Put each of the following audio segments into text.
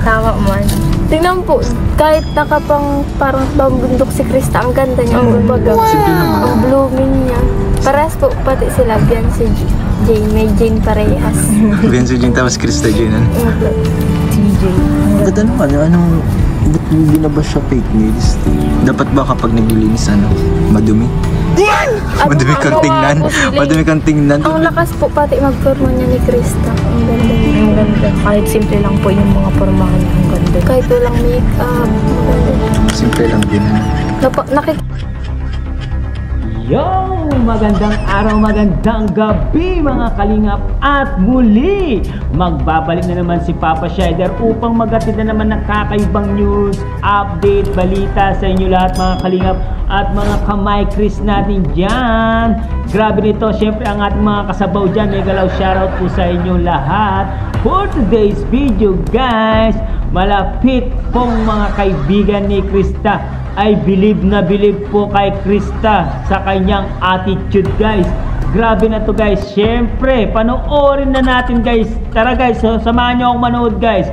Tama man. Tingnan po, kahit parang bundok si Krista, ang ganda niya. Kumbaga, ang blooming niya. Parehas po, pati sila, Beyonce, Jane, may Jane parehas. Beyonce, Jane, tapos Krista, Jane. TJ. Ba't ba't binabas siya fake nails? Dapat ba kapag naglilinis, madumi? Madumi kang tingnan. Madumi kang tingnan. Ang lakas po pati magporma niya ni Krista. Ang ganda niya. Ang ganda. Kahit simple lang po yung mga pormahan niya. Ang ganda. Kahit walang make-up. Simple lang din. Yo! Magandang araw, magandang gabi mga kalingap. At muli, magbabalik na naman si Papa Shider upang maghatid na naman ng kakaibang news, update, balita sa inyo lahat mga kalingap at mga kamay Chris natin dyan. Grabe nito, syempre ang ating mga kasabaw dyan. May galaw shoutout po sa inyo lahat. For today's video guys, malapit pong mga kaibigan ni Krista ay believe na believe po kay Krista sa kanyang attitude guys. Grabe na to guys. Syempre, panoorin na natin guys. Tara guys, samahan nyo akong manood guys.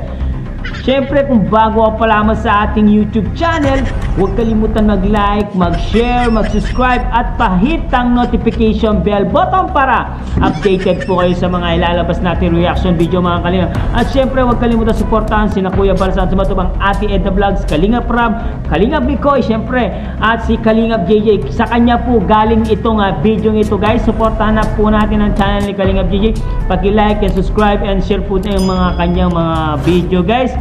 Syempre, kung bago ka pa lamang sa ating YouTube channel, huwag kalimutan mag-like, mag-share, mag-subscribe at pahit ang notification bell button para updated po kayo sa mga ilalabas natin reaction video mga kalingap. At syempre, huwag kalimutan suportahan sina Kuya Balsan sa matubang Ate Edna Vlogs, Kalingap Ram, Kalingap Bikoy, syempre, at si Kalingap JJ. Sa kanya po galing itong video ito guys. Suportahan na po natin ang channel ni Kalingap JJ. Paki-like and subscribe and share po na yung mga kanyang mga video guys.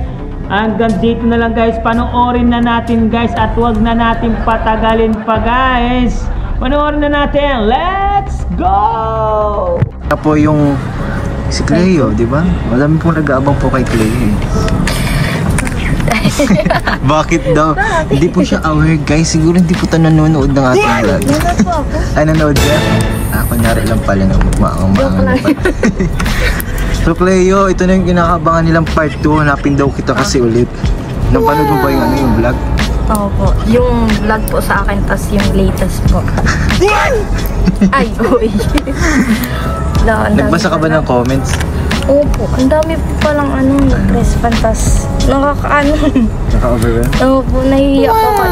Hanggang dito na lang guys, panoorin na natin guys at wag na natin patagalin pa guys. Panoorin na natin, let's go! Po yung si Cleo, di ba? Madami pong nag-aabang po kay Cleo. Bakit daw? Hindi po siya aware guys, siguro hindi po tayo nanonood ng ating vlog. Ay, nanonood siya? Kunyari lang pala na umaangan pa. So Cleo, ito na yung kinakabangan nilang part 2. Hanapin daw kita kasi ulit. Napanood mo ba yung vlog? Oo po. Yung vlog po sa akin, tas yung latest po. Ay, uy. Nagbasa ka ba ng comments? Opo. Ang dami po palang nag-response, tas Naka-overwhelm? Oo po, nahihiya po ako.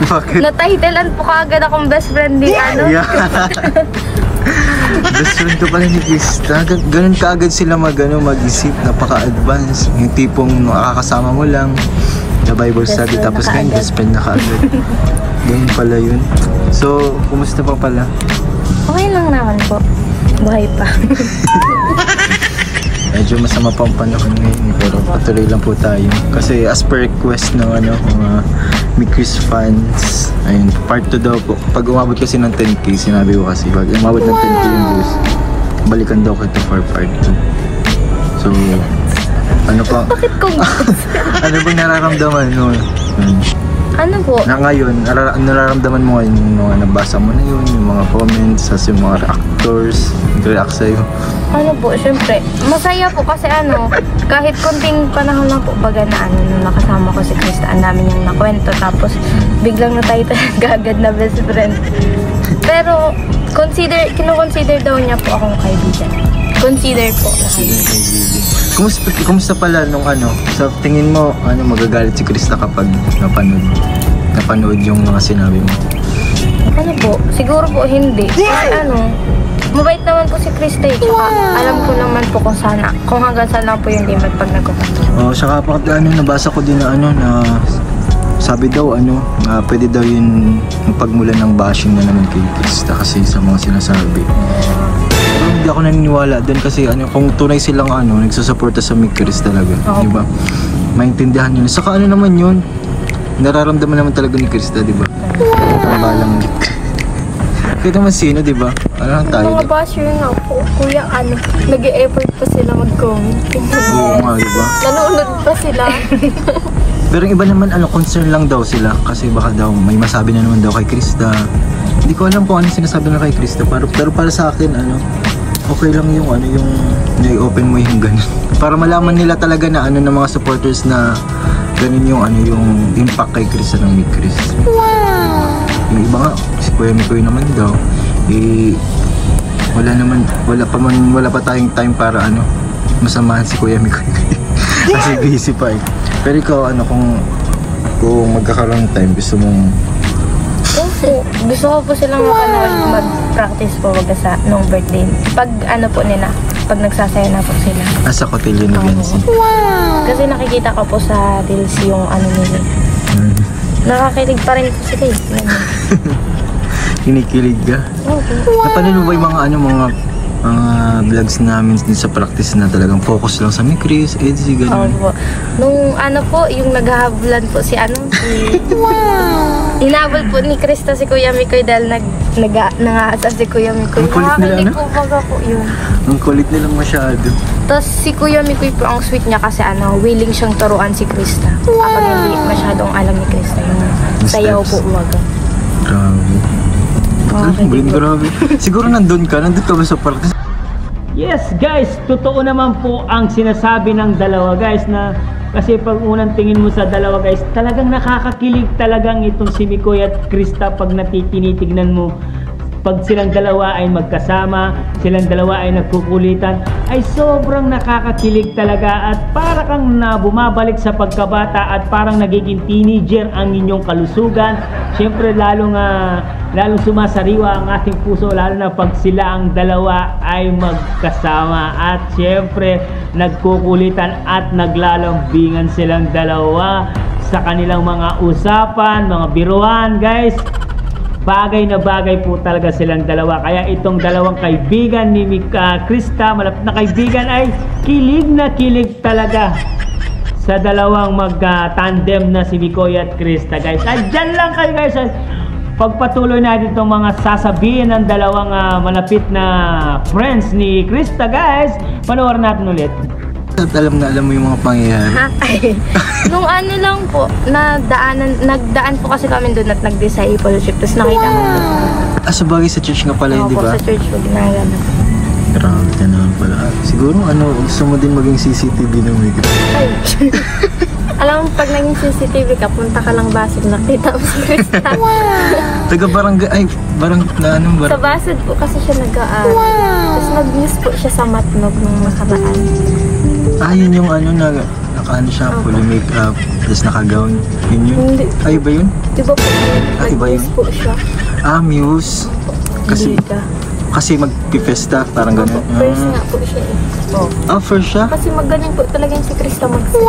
Bakit? Natitlean po kaagad akong best friend ni Yeah. Best friend ko pala ni Krista. Ganun kaagad sila mag-isip. Napaka-advance. Yung tipong nakakasama mo lang na Bible study tapos ngayon best friend na kaagad. Ganun pala yun. So, kumusta pa pala? Okay lang naman po. Buhay pa. Medyo masama pa ang panahon ngayon pero patuloy lang po tayo. Kasi as per request ng mga Mikris fans, ayun, part 2 daw po. Pag umabot kasi ng 10k, sinabi ko kasi pag umabot ng 10k yung views, balikan daw kita for part 2. So, ano pa? Bakit kung ano bang nararamdaman no? Ano po? Na ngayon, nararamdaman mo ngayon yung mga nabasa mo na yun, yung mga comments, as yung mga reactors, nag-react sa'yo. Ano po, syempre, masaya po kasi kahit konting panahon lang po baga na nung nakasama ko si Krista, ang dami niyang nakwento, tapos biglang na-title agad na best friend. Pero, kino-consider daw niya po akong kaibigan. Consider po. Kumusta pala nung sa tingin mo, magagalit si Krista kapag napanood yung mga sinabi mo? Ano po, siguro po hindi. Kasi mabait naman po si Krista eh. Tsaka alam ko naman po kung hanggang saan lang po yung limit pag nagkukwento. Saka nabasa ko din na sabi daw pwede daw yun pagmulan ng bashing na naman kay Krista kasi sa mga sinasabi. Pero hindi ako naniniwala doon kasi kung tunay silang nagsusuporta sa Mikris talaga, di ba? Maintindihan yun. Saka naman yun, nararamdaman naman talaga ni Krista, di ba? Ang balang kita man sino, di ba? Ano lang tayo? Mga basher nga po, kuya, nag-e-effort pa sila mag-comment. Oo nga, di ba? Nanonood pa sila. Pero yung iba naman, concern lang daw sila kasi baka daw may masabi na naman daw kay Krista. Hindi ko alam kung ano sinasabi na kay Krista, pero para sa akin, okay lang yung yung i-open mo yung ganun. Para malaman nila talaga na ng mga supporters na ganun yung impact kay Krista ng Mikris. Wow! Yung iba nga, si Kuya Mikoy naman daw, wala pa tayong time para masamahan si Kuya Mikoy. Kasi busy pa eh. Pero ikaw, ano, kung magkakaroon ng time, gusto mong... Gusto ko po silang mag-practice po nung birthday. Pag ano po nila, pag nagsasaya na po sila. Sa Cotillo ni Viancy. Kasi nakikita ko po sa reels yung ano nila. Nakakilig pa rin po sila eh. Kinikilig ka? Napanood mo ba yung mga vlogs namin din sa practice na talagang focus lang sa Chris, Edsy, gano'n? Opo. Nung ano po, yung naghahabulan po si Hinabol po ni Krista si Kuya Mikoy dahil nangaasa si Kuya Mikoy. Ang kulit nila, Nakakilig po baga po yun. Ang kulit nilang masyado. Tapos si Kuya Mikoy po ang sweet niya kasi willing siyang turuan si Krista. Kapag hindi masyadong alam ni Krista yung sayaw po umaga. Grabe. Grabe. Siguro nandun ka ba sa practice? Yes guys, totoo naman po ang sinasabi ng dalawa guys na kasi pag unang tingin mo sa dalawa guys, talagang nakakakilig talagang itong si Mikoy at Krista pag tinitignan mo. Pag silang dalawa ay magkasama, silang dalawa ay nagkukulitan, ay sobrang nakakakilig talaga at para kang bumabalik sa pagkabata at parang nagiging teenager ang inyong kalusugan. Siyempre lalong sumasariwa ang ating puso lalo na pag sila ang dalawa ay magkasama at siyempre nagkukulitan at naglalambingan silang dalawa sa kanilang mga usapan, mga biruan guys. Bagay na bagay po talaga silang dalawa. Kaya itong dalawang kaibigan ni Krista, malapit na kaibigan, ay kilig na kilig talaga sa dalawang mag-tandem na si Mikoy at Krista guys. Ay dyan lang kayo guys. Pagpatuloy natin itong mga sasabihin ng dalawang malapit na friends ni Krista guys. Panoorin natin ulit. At alam mo yung mga pangyayari. Nung ano lang po, nagdaan po kasi kami doon at nag-discipleship. Tapos nakita ko. Sa bagay sa church nga pala yun, di ba? Sa church po, ginagana. Grabe ka naman pala. Siguro gusto mo din maging CCTV ng Mikoy. Ay. Alam mo, pag naging CCTV ka, punta ka lang Basig, nakita mo si Krista. Taga barangay, Sa Basig po kasi siya nag-aaral. Tapos nag-miss po siya sa Matnog nung nakaraan. Yun yung nakaano siya, fully make-up, tapos naka-gown. Yun yun? Hindi. Ay, ba yun? Diba po, Iba yun? nag-miss po siya. Muse. Kasi magpipesta, parang gano'n. First nga po siya eh. First siya? Kasi magaling po talaga yung si Krista mag-sing.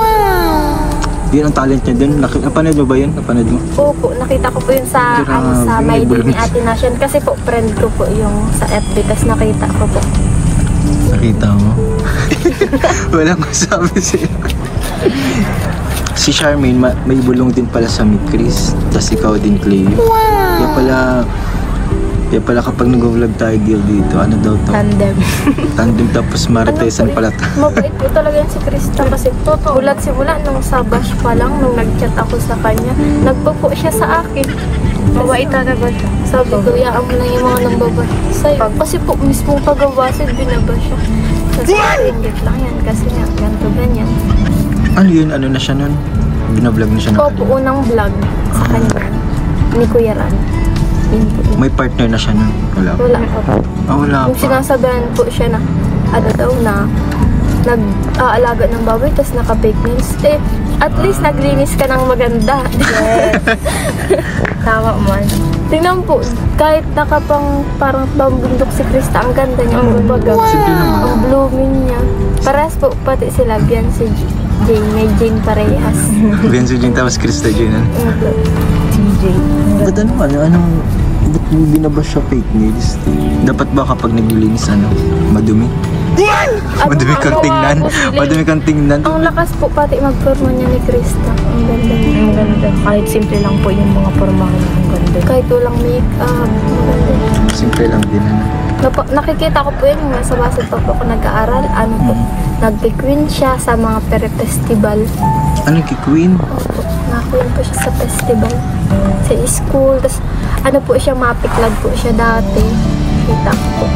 Yun ang talent niya din. Napanood mo ba yun? Napanood mo? Opo, nakita ko po yun sa Grabe, My Day ni Ate Nation. Kasi po, friend ko po yung sa FB. Tapos nakita ko po. Nakita mo? Walang masabi siya. Si Charmaine, may bulong din pala sa Chris. Tapos ikaw din, Cleo. Kaya pala kapag nag-vlog tayo dito, ano daw to? Tandem tapos maritesan pala to. Mabait po talaga yan si Krista kasi ulat simula nung sa bash pa lang, nung nag-chat ako sa kanya, nagpo siya sa akin. Mabait talaga siya. Sabi ko, yaan mo lang yung mga nambabas sa'yo. Kasi po, mismong pag-awasid, binaba siya. Kasi hindi lang yan kasi nga, ganito ganyan. Ano yun? Ano na siya nun? Binablog na siya na Opo, unang vlog sa kanya. Ni Kuya Ran. May partner na siya nun? Wala pa? Wala pa po. Wala Yung pa. sinasabihan po siya na, nag-aalaga ng baboy, tapos naka-bake nails. At least naglinis ka ng maganda. Yes. Tama man. Tingnan po, kahit parang bambundok si Krista, ang ganda niya, ang babaga. Ang blooming niya. Parehas po, pati sila, Bian si Jane, may Jane parehas. Bian si Jane, tapos Krista Jane. Ba't ba't binabas siya fake nails? Dapat ba kapag naglilinis, madumi? Madumi kang tingnan? Madumi kang tingnan? Ang lakas po pati magporma niya ni Krista. Ang ganda niya. Ang ganda. Kahit simple lang po yung mga porma niya. Ang ganda. Kahit walang make-up. Simple lang din. Nakikita ko po yun yung sa Basel pa po ako nag-aaral. Nag-queen siya sa mga festival. Ano ki-queen? Opo. Nakakulang po siya sa festival. Sa school. Tapos po siya, mapiklag po siya dati. Kita ko po.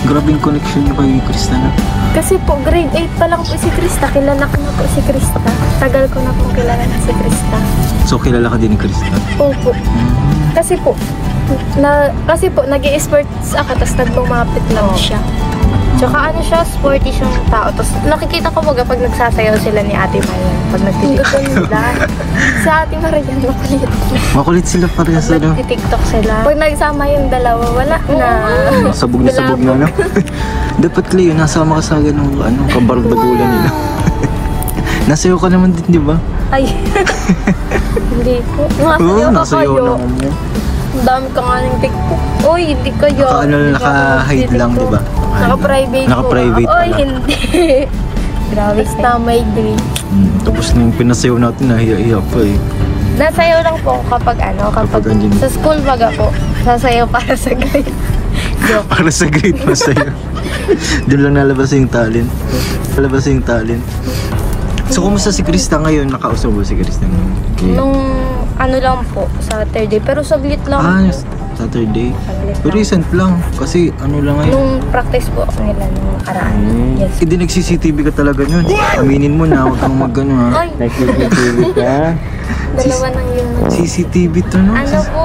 Grabe yung connection niyo kay Krista na. Kasi po, grade 8 pa lang po si Krista. Kilala ko na po si Krista. Tagal ko na po kilala na si Krista. So, kilala ka din ni Krista? Opo. Kasi po, nag-i-sports ako, tapos nagbumapit lang siya. Tsaka ano siya, sporty siyang tao. Tapos nakikita ko baga pag nagsasayaw sila ni Ate Marian. Pag nagtitiktok sila. Sa Ate Marian, makulit. Makulit sila parehas, Pag ano? nagtitiktok sila. Pag nagsama yung dalawa, wala na. Sabog na sabog na, no? Dapat, Cleo, nasama ka sa ganung kabardagulan nila. Nasayaw ka naman din, di ba? Ay. Hindi po. Oo, Nasayaw ka nasayaw kayo. naman mo. Ang dami ka nga ng TikTok. Uy, hindi kayo. Naka-hide lang, di ba? Naka-private po. Naka-private Uy, pala. hindi. Grabe. Basta may grade. Tapos na yung pinasayaw natin, nahiya-hiya pa eh. Nasayaw lang po kapag Kapag andyan. sa school baga po. Sasayaw para sa grade. Joke. Para sa grade masayaw. Doon lang nalabas yung talent. Nalabas yung talent. So, kumusta si Krista ngayon? Nakausap mo si Krista ngayon? Okay. Nung ano lang po, Saturday. Pero saglit lang Ah, po. Saturday. Saglit Pero lang. recent lang. Kasi ano lang ngayon. Nung practice po nila nung karaan. Yes. Hindi nag-CCTV ka talaga nun. Aminin mo na, huwag kang mag-ano ha. Ay, Nag-CCTV ka. dalawa nang yun. CCTV to no? Ano po,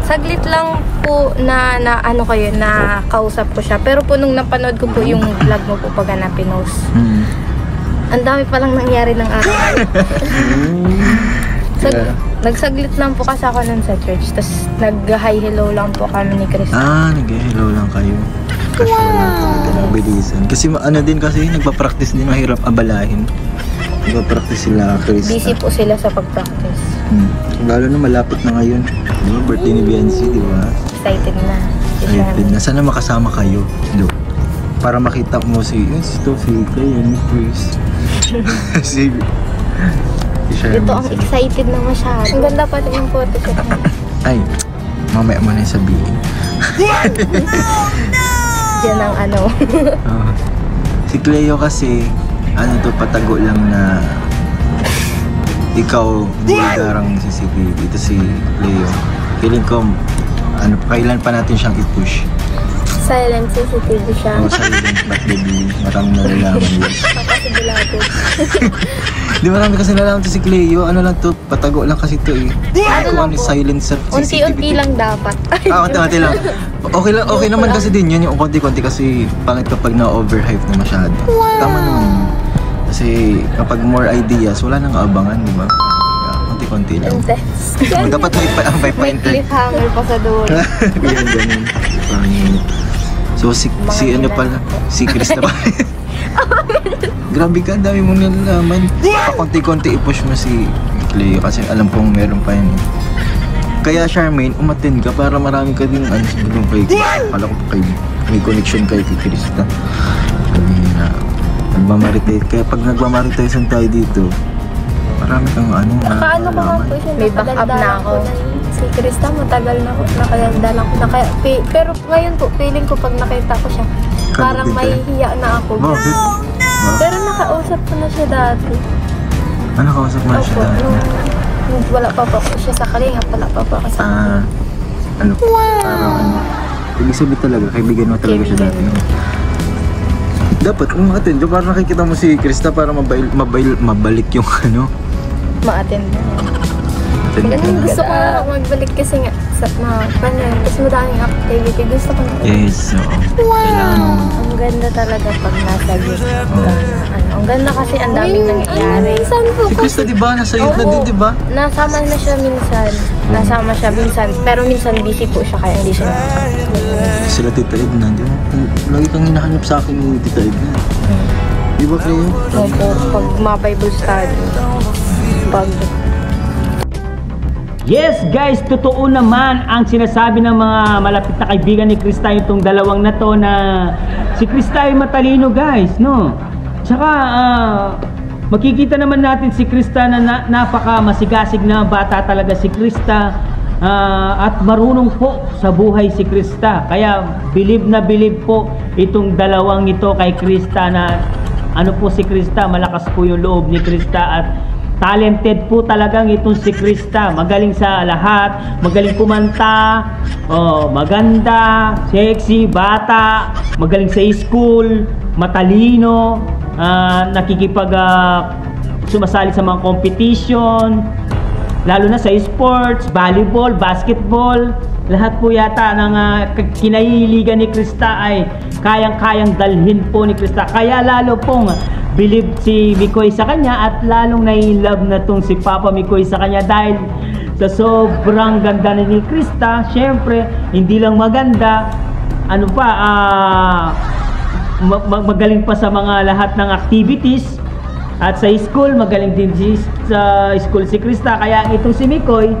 saglit lang po na ano kayo, na kausap ko siya. Pero po nung napanood ko po yung vlog mo po pag na pinost. Ang dami palang nangyari ng araw. Nagsaglit lang po kasi ako nun sa church. Tapos nag-hi hello lang po kami ni Krista. Ah, nag-hello lang kayo. Casual lang talaga, nabilisan. Kasi ano din kasi, nagpa-practice din, mahirap abalahin. Nagpa-practice sila, Krista. Busy po sila sa pag-practice. Lalo na malapit na ngayon. Di ba, birthday ni Biancy, di ba? Excited na. Excited na. Sana makasama kayo. Do. Para makita mo si Tofika, yan, Chris. si Sherman. Ito ang excited na masyado. Ang ganda pa rin yung photoshoot mo. Ay, mamaya mo na yung sabihin. Yan ang ano. Si Cleo kasi, ano to, patago lang na ikaw garang CCTV. Ito si Cleo. Feeling ko, ano, kailan pa natin siyang i-push. Silent CCTV siya. O silent but deadly. Maraming nalalaman yun. Kasi bilado. Di marami kasi nalalaman to si Cleo. Ano lang to, patago lang kasi to eh. Ano lang Kung po? silent sa CCTV. Unti-unti lang dapat. Unti-unti lang. Okay naman kasi din yun, yung konti-konti kasi pangit kapag na-overhype na masyado. Tama naman yun. Kasi kapag more ideas, wala nang aabangan, di ba? Konti-konti lang. Intense. Dapat may May pa-inter. cliffhanger pa sa dulo. Ganyan. Pangit. So si ano pala, si Krista pa. Grabe ka, dami mong nalalaman. Pakonti-konti i-push mo si Cleo kasi alam kong meron pa yan eh. Kaya Charmaine, umattend ka para marami ka din ano siguro kay pala ko kay may connection kay Krista. Sabi na nagmamarites. Kaya pag nagmamarites tayo dito, marami kang ano. Nakaano ko nga po siya. May backup na ako. Si Krista, matagal na ako. Nakaganda lang ako. Pero ngayon po, feeling ko pag nakita ko siya, parang din may tayo. hiya na ako. Bakit? Pero nakausap ko na siya dati. Ano kausap mo na siya Opo, dati? nung wala pa po siya sa kalinga, wala pa po kasi. Ano? Parang ano? Ibig sabihin talaga, kaibigan mo talaga siya dati. Dapat, umattend. Parang nakikita mo si Krista para mabalik yung ano. Ma-attend na. Attend ka na. Gusto ko na magbalik kasi nga sa mas madaming activity. Gusto ko na. Yes, oo. Kailangan mo. Ang ganda talaga pag nasa gitna ka na, ano. Ang ganda kasi ang daming nangyayari. Si Krista, di ba? Nasa youth na din, di ba? Nasama na siya minsan. Nasama siya minsan. Pero minsan busy po siya kaya hindi siya nakakasama. Sila Tita Edna, di ba? Lagi kang hinahanap sa akin ni Tita Edna. Di ba, Cleo? Opo, pag mga Bible study. Pag Yes guys, totoo naman ang sinasabi ng mga malapit na kaibigan ni Krista itong dalawang na to na si Krista ay matalino guys, no? Tsaka makikita naman natin si Krista na napaka masigasig na bata talaga si Krista at marunong po sa buhay si Krista. Kaya believe na believe po itong dalawang ito kay Krista na ano po si Krista, malakas po yung loob ni Krista at talented po talagang itong si Krista. Magaling sa lahat, magaling kumanta, maganda, sexy, bata, magaling sa school, matalino, nakikipag sumasali sa mga competition. lalo na sa sports, volleyball, basketball, lahat po yata ng kinahihiligan ni Krista ay kayang-kayang dalhin po ni Krista. Kaya lalo pong believe si Mikoy sa kanya at lalong nai-love na tong si Papa Mikoy sa kanya dahil sa sobrang ganda ni Krista. Syempre, hindi lang maganda, ano pa, magaling pa sa mga lahat ng activities. At sa school, magaling din sa school si Krista. Kaya itong si Mikoy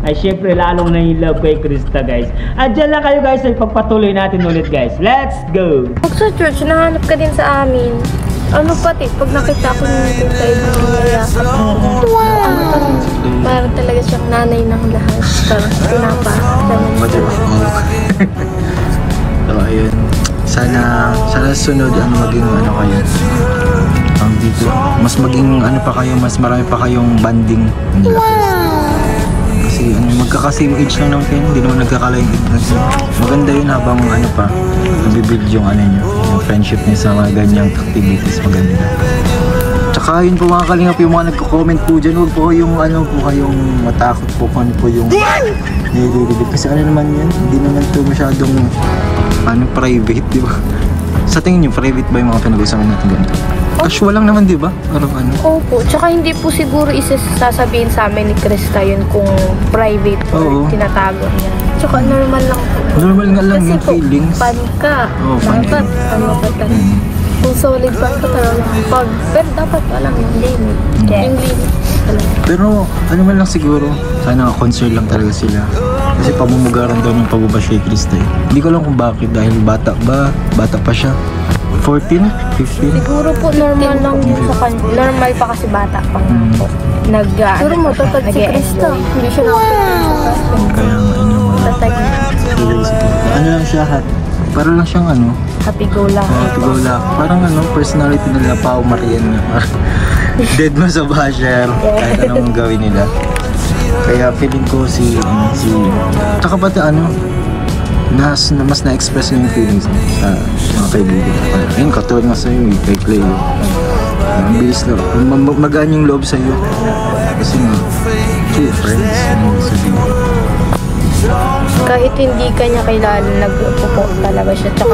ay syempre lalong na-love kay Krista, guys. At dyan lang kayo, guys, ay pagpatuloy natin ulit, guys. Let's go! Pag sa church, nahanap ka din sa amin. Ano pati, pag nakita ko yung kaibigan niya, para talaga siyang nanay ng lahat. Parang So, ayun. Sana sunod, maging kayo. Dito. Mas maging mas marami pa kayong banding. Kasi magkaka-same age lang naman kayo, hindi naman nagkakalayang age. Maganda yun habang nabibuild yung yung friendship niya sa mga ganyang activities, maganda. Tsaka yun po mga kalingap, yung mga nagko-comment po dyan, huwag po yung po kayong matakot po kung ano po yung nililibig. Kasi naman yan, hindi naman ito masyadong private, di ba? Sa tingin niyo, private ba yung mga pinag-usapan natin ganito? Casual lang naman, di ba? Opo, tsaka hindi po siguro sasabihin sa amin ni Krista yun kung private or tinatago niya. Tsaka normal lang po. Normal nga lang yung feelings. Kasi po, fan ka. Dapat, kung solid fan ka talaga. Pero dapat walang yung limit. Yung limit. Pero man lang siguro, sana concern lang talaga sila. Kasi pamumugaran daw ng pagbabash kay Krista eh. Hindi ko lang kung bakit, dahil bata pa siya. 14? 15? Siguro po normal lang yun sa kanya. Normal pa kasi bata pa nga po. Siguro matutod si Krista. Hindi siya nakapagod sa classroom. Kaya Tatag. lang siya, para lang siyang Happy go lucky. happy go lucky. Parang personality nila, Pao Marian na. Dead mo sa basher, kahit anong gawin nila. Kaya feeling ko tsaka pati mas na-express niya yung feelings niya sa mga kaibigan. Ayun, katulad nga sa'yo, kay Clay. Ang bilis na, magaan yung loob sa'yo. Kasi friends. Kahit hindi ka niya kilala, nagpupo talaga siya. Tsaka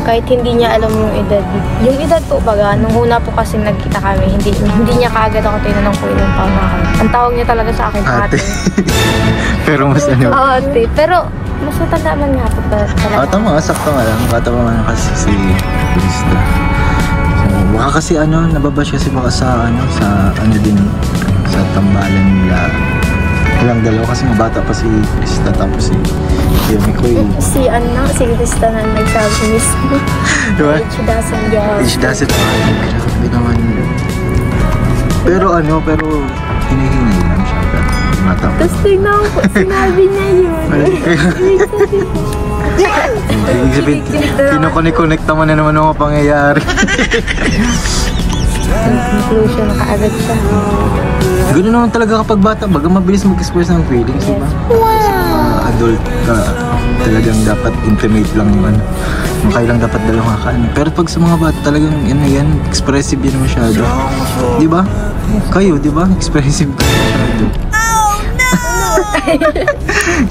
kahit hindi niya alam yung edad. Yung edad po baga, nung una po kasi nagkita kami, hindi niya kaagad ako tinanong ko ilang taon na ako. Ang tawag niya talaga sa akin, ate. Pero mas ate. Pero mas matanda man nga po talaga. Tama nga, sakto nga lang. Bata pa man kasi si Krista. Baka kasi nababash kasi baka sa sa tambalan nila. Ilang dalawa kasi bata pa si Krista tapos si Mikoy. Si Krista na nagsabi mismo. Diba? Age doesn't Grabe naman. Pero hinihingi lang siya. Mata pa. Tapos tignan ko, sinabi niya yun. Ibig sabihin, kinokonek-connect naman na naman ang mga pangyayari. Conclusion, nakaagad siya. Ganoon naman talaga kapag bata, baga mabilis mag-express ng feelings, diba? Adult ka, talagang dapat intimate lang yung kayo lang dapat dalawang kakaan. Pero pag sa mga bata, talagang expressive yan masyado. Diba? Kayo, diba? Expressive ka masyado.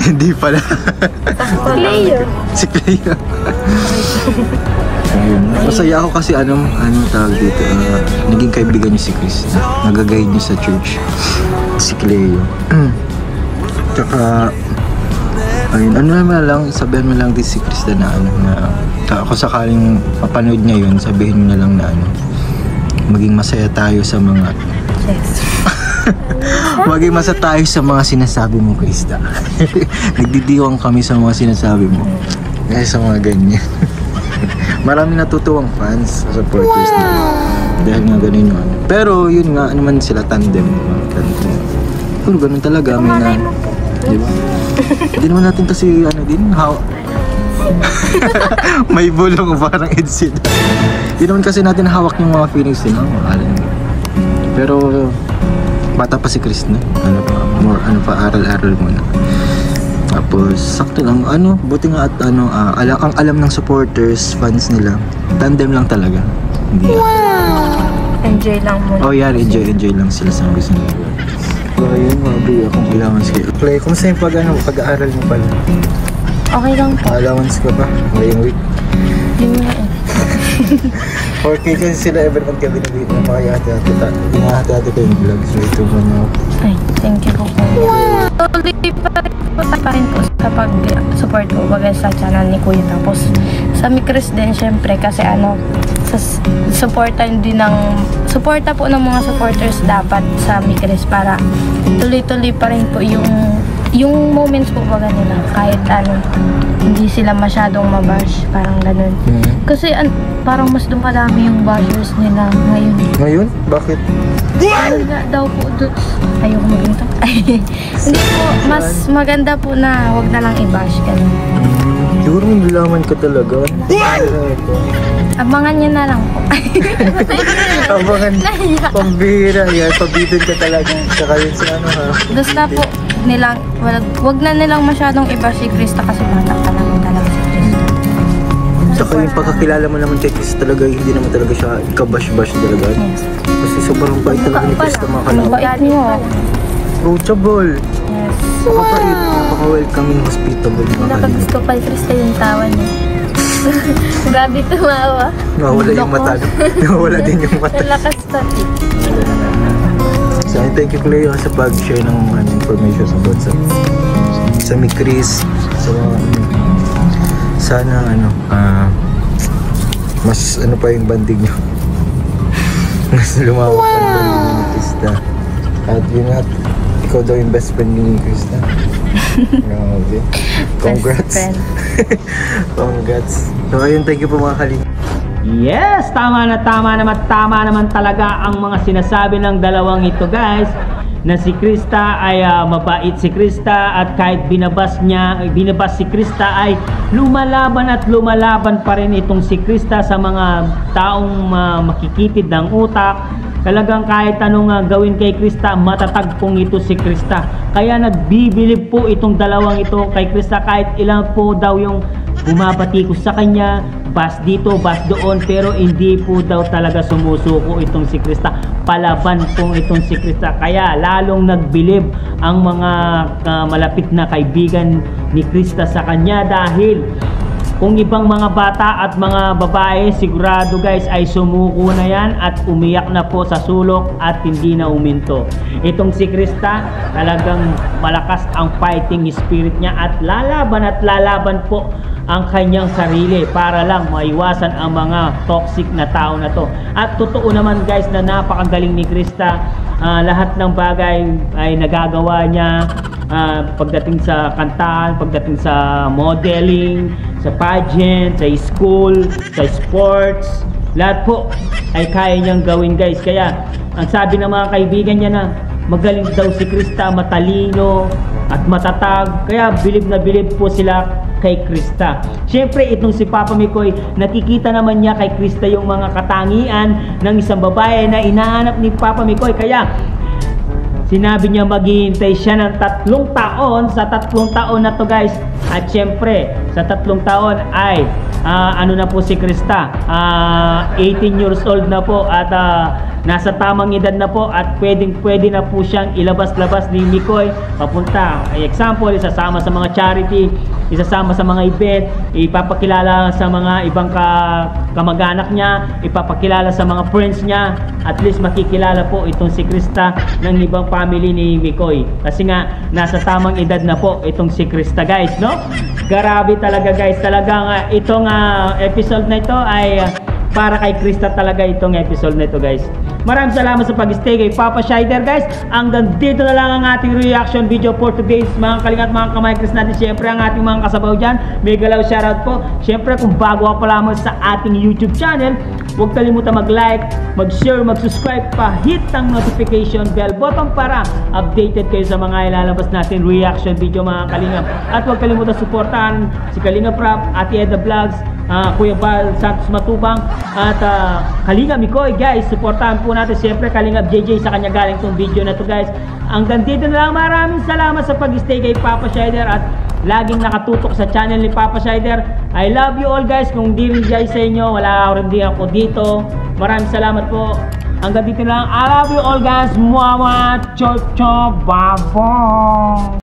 Hindi pala. Si Cleo. Masaya ako kasi tawag dito, naging kaibigan niyo si Krista. Nag-guide niyo sa church. Si Cleo. Tsaka ayun, sabihan mo lang din si Krista na ako sakaling mapanood niya yun, sabihin mo na lang na maging masaya tayo sa mga maging masaya tayo sa mga sinasabi mo, Krista. Nagdidiwang kami sa mga sinasabi mo. Kaya sa mga ganyan. Marami natutuwang fans sa supporters na dahil nga ganun yung Pero yun nga, naman sila tandem. Pero ganun talaga. Diba? Hindi naman natin kasi may bulong parang incident. Hindi naman kasi natin hawak yung mga feelings din. Pero bata pa si Chris na. Aral-aral muna. Tapos, sakto lang, buti nga at ang alam ng supporters, fans nila, tandem lang talaga. Hindi Enjoy lang muna. Enjoy lang sila sa gusto nila. So ayun, mabi akong allowance kayo. Clay, kumusta yung pag-aaral mo pala? Okay lang po. Allowance ka ba ngayong week? Yun nga eh. 4K kasi sila every month kami nabigit na makahati-hati ko yung vlog. So ito mo na. Ay, thank you po. Tuloy pa rin po sa pag-support po sa channel ni Kuya. Tapos sa Mikris din, syempre, kasi supporta po ng mga supporters dapat sa Mikris para tuloy-tuloy pa rin po yung moments po baga nila. Kahit hindi sila masyadong mabash, parang ganun. Kasi parang mas dumadami yung bashers nila ngayon. Ngayon? Bakit? Ano nga daw po doon? Ayoko maginto. Hindi po, mas maganda po na wag na lang i-bash ganun. Siguro may bilaman ka talaga. Abangan niya na lang po. Abangan, pambira yan, pabitin ka talaga. Saka yun sa ha. Basta po, wag na nilang masyadong i-bash si Krista kasi bata pa lang talaga si Krista. Saka yung pagkakilala mo naman kay Chris talaga, hindi naman talaga siya ikabash-bash talaga. Yes. Kasi sobrang bait talaga ni Chris na mga Ang kalala. bait niyo. Approachable. Yes. Napakabait, napaka-welcoming, hospitable mga kalala. Nakagusto pa ni Krista yung tawa niya. Grabe tumawa. Nawawala yung mata. Nawawala din yung mata. Nalakas pa. So, thank you Cleo sa pag-share ng information about sa mi Chris. Sa mga sana mas pa yung banding nyo. Mas lumawak pa yung banding ni Krista. At yun nga, ikaw daw yung best friend ni Krista. Grabe. Congrats. Congrats. So ayun, thank you po mga kalinga. Yes, tama naman talaga ang mga sinasabi ng dalawang ito guys, na si Krista ay mabait si Krista at kahit binabas si Krista ay lumalaban pa rin itong si Krista sa mga taong makikitid ng utak. Talagang kahit anong gawin kay Krista, matatag pong ito si Krista. Kaya nagbibilib po itong dalawang ito kay Krista kahit ilang po daw yung bumabatikos sa kanya, bas dito, bas doon, pero hindi po daw talaga sumusuko itong si Krista. Palaban pong itong si Krista. Kaya lalong nagbilib ang mga malapit na kaibigan ni Krista sa kanya dahil kung ibang mga bata at mga babae, sigurado guys ay sumuko na yan at umiyak na po sa sulok at hindi na uminto. Itong si Krista, talagang malakas ang fighting spirit niya at lalaban po ang kanyang sarili para lang maiwasan ang mga toxic na tao na to. At totoo naman guys na napakagaling ni Krista. Lahat ng bagay ay nagagawa niya. Pagdating sa kantahan, pagdating sa modeling, sa pageant, sa school, sa sports, lahat po ay kaya niyang gawin guys. Kaya ang sabi ng mga kaibigan niya na magaling daw si Krista, matalino at matatag. Kaya bilib na bilib po sila kay Krista. Siyempre itong si Papa Mikoy, nakikita naman niya kay Krista yung mga katangian ng isang babae na inahanap ni Papa Mikoy. Kaya sinabi niya maghihintay siya ng 3 taon. Sa 3 taon na to guys. At syempre sa 3 taon ay ano na po si Krista, 18 years old na po at nasa tamang edad na po at pwede na po siyang ilabas-labas ni Mikoy papunta. Example, isasama sa mga charity, isasama sa mga event, ipapakilala sa mga ibang kamag-anak niya, ipapakilala sa mga friends niya. At least makikilala po itong si Krista ng ibang family ni Mikoy. Kasi nga nasa tamang edad na po itong si Krista guys, no? Grabe talaga guys. Talagang itong episode na ito ay para kay Krista talaga itong episode na ito guys. Maraming salamat sa pag-stay kay Papa Shider guys. Hanggang dito na lang ang ating reaction video for today's mga kalingat, mga kamay-Chris natin. Siyempre ang ating mga kasabaw dyan, mega love shoutout po. Siyempre kung bago ka pa lamang sa ating YouTube channel, huwag kalimutan mag-like, mag-share, mag-subscribe, pa-hit ang notification bell button para updated kayo sa mga ilalabas natin reaction video mga kalingap. At huwag kalimutan suportahan si Kalingap Rap, Ate Eda Vlogs, Kuya Bal Santos Matubang at Kalingap Mikoy guys. Suportahan po natin siyempre Kalingap JJ sa kanya galing tong video na to guys. Hanggang dito na lang. Maraming salamat sa pag-stay kay Papa Shider at laging nakatutok sa channel ni Papa Shider. I love you all guys. Kung di rin guys sa inyo, wala rin di ako dito. Maraming salamat po. Hanggang dito lang. I love you all guys. Mwah, mwah. Chop, chop. Bye-bye.